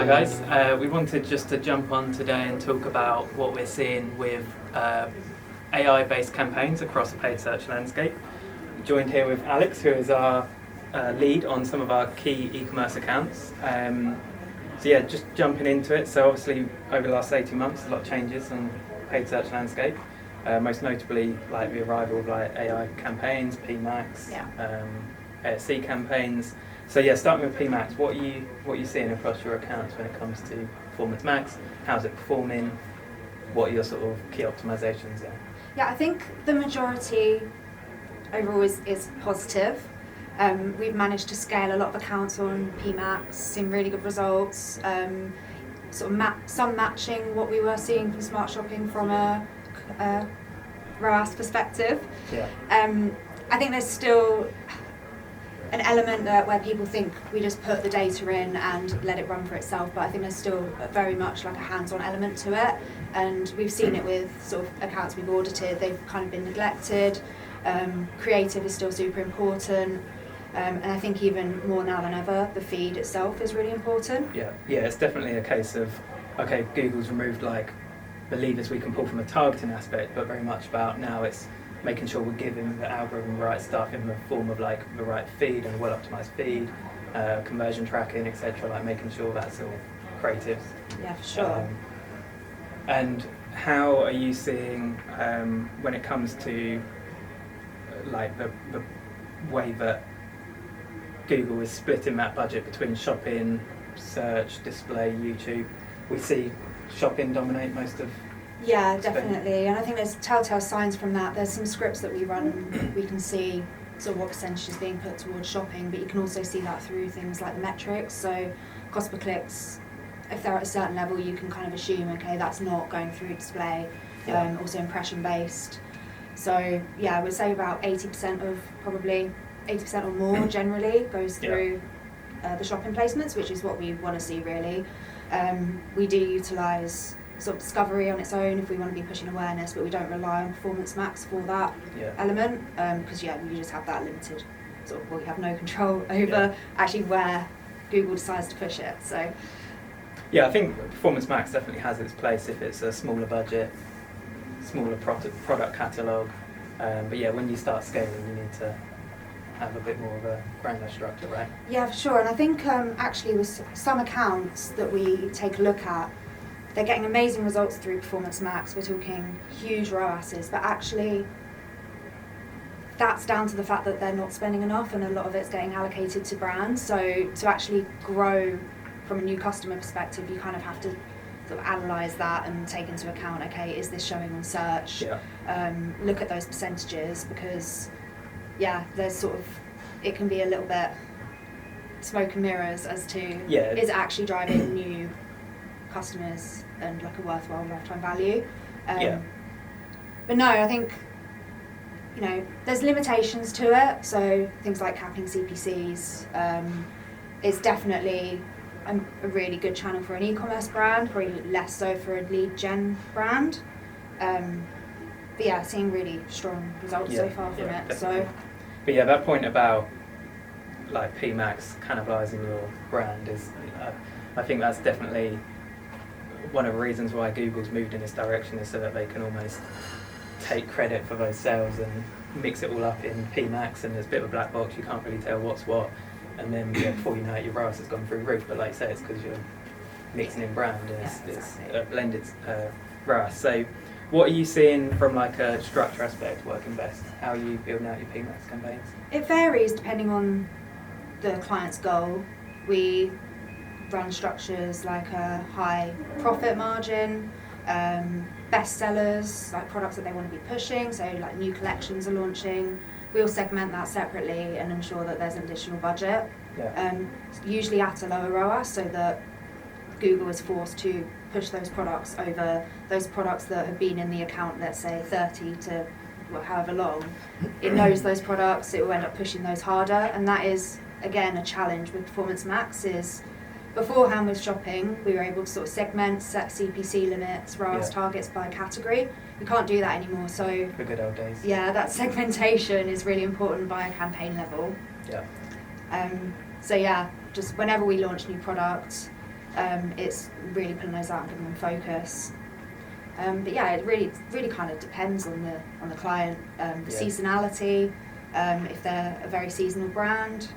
Hi guys, we wanted just to jump on today and talk about what we're seeing with AI-based campaigns across the paid search landscape. I'm joined here with Alex, who is our lead on some of our key e-commerce accounts. So yeah, just jumping into it. So obviously over the last 18 months, a lot of changes on the paid search landscape. Most notably, like the arrival of like AI campaigns, PMax, ASC campaigns. So yeah, starting with PMax, what are you seeing across your accounts when it comes to Performance Max? How's it performing? What are your sort of key optimizations there? Yeah, I think the majority overall is positive. We've managed to scale a lot of accounts on PMax, seen really good results. Some matching what we were seeing from Smart Shopping from a ROAS perspective. Yeah. I think there's still an element where people think we just put the data in and let it run for itself, but I think there's still very much like a hands-on element to it, and we've seen it with sort of accounts we've audited. They've kind of been neglected. Creative is still super important, and I think even more now than ever, the feed itself is really important. Yeah, it's definitely a case of, okay, Google's removed like the levers we can pull from a targeting aspect, but very much about now it's making sure we're giving the algorithm the right stuff in the form of like the right feed and a well-optimized feed, conversion tracking, etc. Like making sure that's all creative. Yeah, for sure. And how are you seeing when it comes to like the way that Google is splitting that budget between shopping, search, display, YouTube? We see shopping dominate most of. Yeah, definitely, and I think there's telltale signs from that. There's some scripts that we run, we can see sort of what percentage is being put towards shopping, but you can also see that through things like the metrics. So cost per clicks, if they're at a certain level, you can kind of assume, okay, that's not going through display. Also impression based. So yeah, I would say about 80% or more generally goes through the shopping placements, which is what we want to see really. We do utilise sort of discovery on its own if we want to be pushing awareness, but we don't rely on Performance Max for that element, because we just have that limited sort of, we have no control over actually where Google decides to push it. So yeah, I think Performance Max definitely has its place if it's a smaller budget, smaller product catalogue, but yeah, when you start scaling you need to have a bit more of a granular structure, right? Yeah, for sure, and I think actually with some accounts that we take a look at, they're getting amazing results through Performance Max. We're talking huge ROASes, but actually that's down to the fact that they're not spending enough and a lot of it's getting allocated to brands. So to actually grow from a new customer perspective, you kind of have to sort of analyse that and take into account, okay, is this showing on search? Look at those percentages, because there's sort of, it can be a little bit smoke and mirrors as to is it actually driving new customers and like a worthwhile lifetime value. But no, I think there's limitations to it. So things like capping CPCs is definitely a really good channel for an e-commerce brand, probably less so for a lead gen brand. But yeah, seeing really strong results so far from it. Definitely. So, but yeah, that point about like PMax cannibalising your brand is, I think that's definitely one of the reasons why Google's moved in this direction, is so that they can almost take credit for those sales and mix it all up in PMax, and there's a bit of a black box, you can't really tell what's what, and then before you know it, your ROAS has gone through the roof. But like I say, it's because you're mixing in brand and it's a blended ROAS. So what are you seeing from like a structure aspect working best? How are you building out your PMax campaigns? it varies depending on the client's goal. We run structures like a high profit margin, bestsellers, like products that they want to be pushing, so like new collections are launching. We'll segment that separately and ensure that there's an additional budget, usually at a lower ROAS, so that Google is forced to push those products over those products that have been in the account, let's say 30 to however long. It knows those products, it will end up pushing those harder, and that is again a challenge with Performance Max. Is beforehand with shopping, we were able to sort of segment, set CPC limits, ROAS targets by category. We can't do that anymore, so the good old days. Yeah, that segmentation is really important by a campaign level. Yeah. So yeah, just whenever we launch new products, it's really pulling those out and giving them focus. But yeah, it really kind of depends on the client, the seasonality. If they're a very seasonal brand,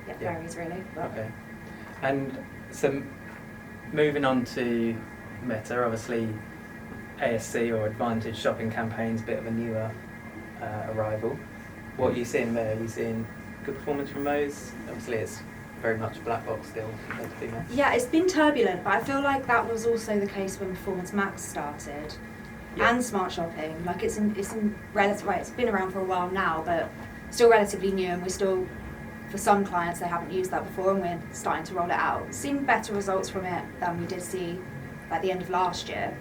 it varies really. But. Okay. And so moving on to Meta, obviously ASC or Advantage shopping campaigns, a bit of a newer arrival. What are you seeing there? Are you seeing good performance from those? Obviously it's very much a black box still compared to female. Yeah, it's been turbulent, but I feel like that was also the case when Performance Max started, and Smart Shopping. Like it's in relative, right, it's been around for a while now, but still relatively new, and we're still, for some clients, they haven't used that before, and we're starting to roll it out. We've seen better results from it than we did see at the end of last year.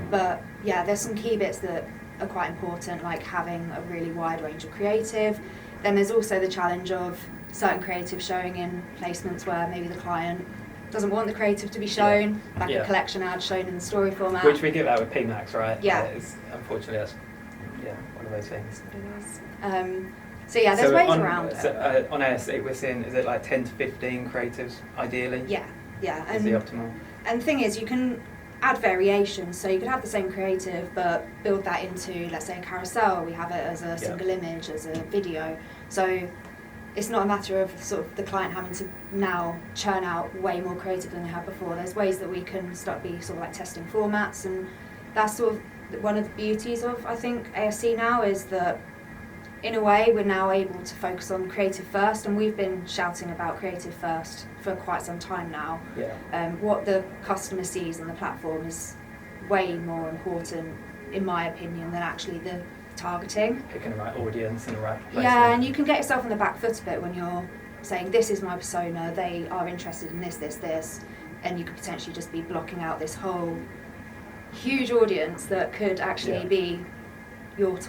But yeah, there's some key bits that are quite important, like having a really wide range of creative. Then there's also the challenge of certain creative showing in placements where maybe the client doesn't want the creative to be shown, like a collection ad shown in the story format. Which we give out with PMax, right? Yeah. Unfortunately, that's one of those things. So yeah, there's ways around it. So on ASC, we're seeing, is it like 10 to 15 creatives ideally? Yeah. Is the optimal? And the thing is, you can add variations, so you could have the same creative but build that into, let's say, a carousel. We have it as a single image, as a video. So it's not a matter of sort of the client having to now churn out way more creative than they had before. There's ways that we can start sort of like testing formats, and that's sort of one of the beauties of, I think, ASC now, is that in a way we're now able to focus on creative first, and we've been shouting about creative first for quite some time now. What the customer sees on the platform is way more important, in my opinion, than actually the targeting. Picking the right audience and the right placement. Yeah, and you can get yourself on the back foot a bit when you're saying, this is my persona, they are interested in this, and you could potentially just be blocking out this whole huge audience that could actually be your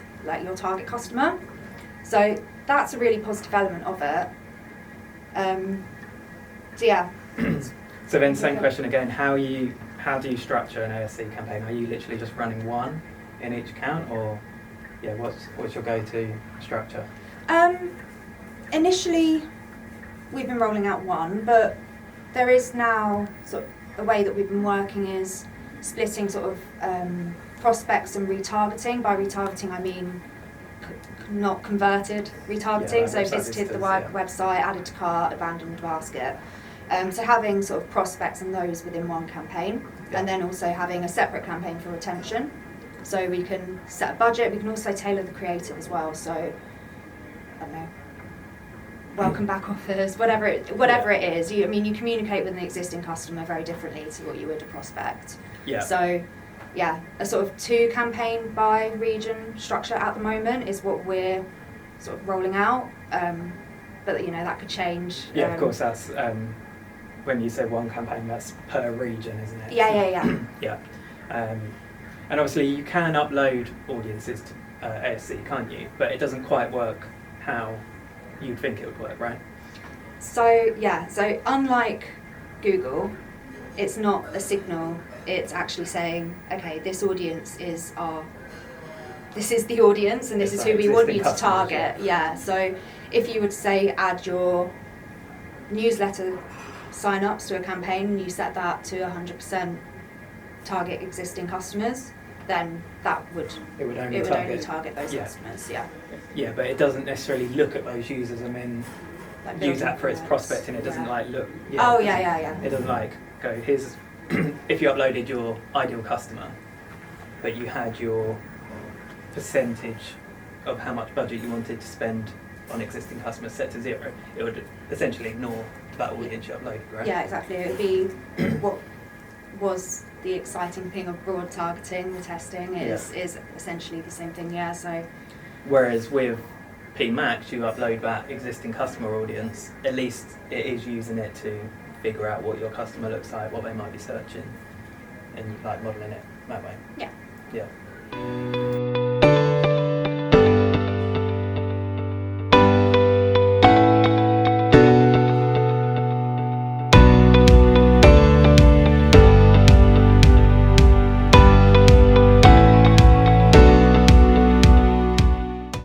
target customer. So that's a really positive element of it. So yeah. So then same question again, how do you structure an ASC campaign? Are you literally just running one in each account, or what's your go-to structure? Initially we've been rolling out one, but there is now sort of the way that we've been working is splitting sort of prospects and retargeting. By retargeting I mean not converted retargeting, so visited the website, added to cart, abandoned basket. So having sort of prospects and those within one campaign, and then also having a separate campaign for retention. So we can set a budget, we can also tailor the creative as well. So, I don't know, welcome back offers, whatever it is. You communicate with an existing customer very differently to what you would a prospect. So, yeah, a sort of 2 campaign by region structure at the moment is what we're sort of rolling out. But that could change. Of course, that's when you say one campaign, that's per region, isn't it? Yeah. And obviously you can upload audiences to ASC, can't you? But it doesn't quite work how you'd think it would work, right? So unlike Google, it's not a signal, it's actually saying, okay, this audience is this is the audience, and this is who we want you to target. So if you would say add your newsletter sign-ups to a campaign, and you set that to 100% target existing customers, then it would only target those customers. Yeah, but it doesn't necessarily look at those users and then use that for its prospecting. It doesn't look. It doesn't go, here's if you uploaded your ideal customer, but you had your percentage of how much budget you wanted to spend on existing customers set to 0, it would essentially ignore that audience you uploaded, right? Yeah, exactly. It would be what was the exciting thing of broad targeting, the testing is essentially the same thing, so. Whereas with PMax, you upload that existing customer audience, at least it is using it to figure out what your customer looks like, what they might be searching, and modelling it that way. Yeah.